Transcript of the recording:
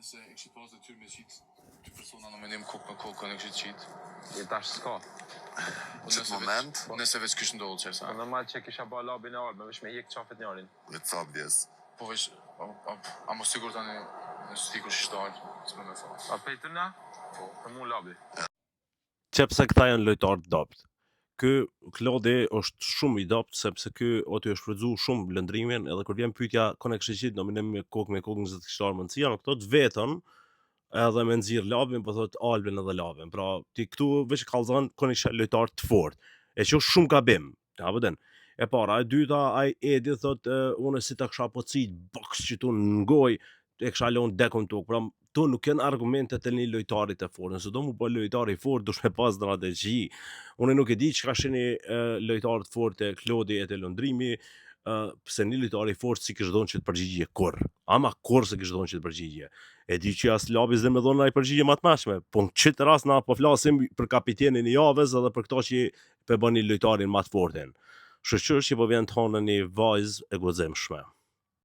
Nëse e kështë pas detyrë me qitë dy persona në mendim kokë me kokë e kështë qitë. I tash s'ka. Qëtë moment? Nëse veç kështë ndodhë që sa. Po normal që kisha ba labin e albe, veç me jek qafet njarin. It's obvious. Po veç, a mo sigur tani në stikur shishtarë, s'me me fa. A pejtë na? Po. Për mu labi. Qepse këta janë lojtarë të dopt. Ky Klodi është shumë i dopt sepse ky aty është frydzu shumë lëndrimin edhe kur vjen pyetja konë kishë qit nominim me kokë 20 kishtar mundësia, këto të vetën edhe me nxirr labin, po thot Albin edhe labin. Pra ti këtu veç kallzon konë kisha lojtar të fortë. E që shumë gabim. Apo den. E para, e dyta, ai Edi thot unë si ta kisha pocit boks që tu në goj e kisha lënë dekun tok. Pra to nuk janë argumentet e një lojtarit e fortë. Nëse do mu bë lojtari i fortë, dush me pas strategji. Unë nuk e di çka shini lojtarët fortë e Klodi e të lëndrimi, pse një lojtar i fortë si kishte dhënë që të përgjigje kur. Ama kur se kishte dhënë që të përgjigje. E di që as Labis dhe me dhënë ai përgjigje më të mëshme. Po në çit rast na po flasim për kapitenin e javës edhe për këto që pe bën një lojtarin më të fortin. Shoqërisht që po vjen të hanë një vajzë e guximshme.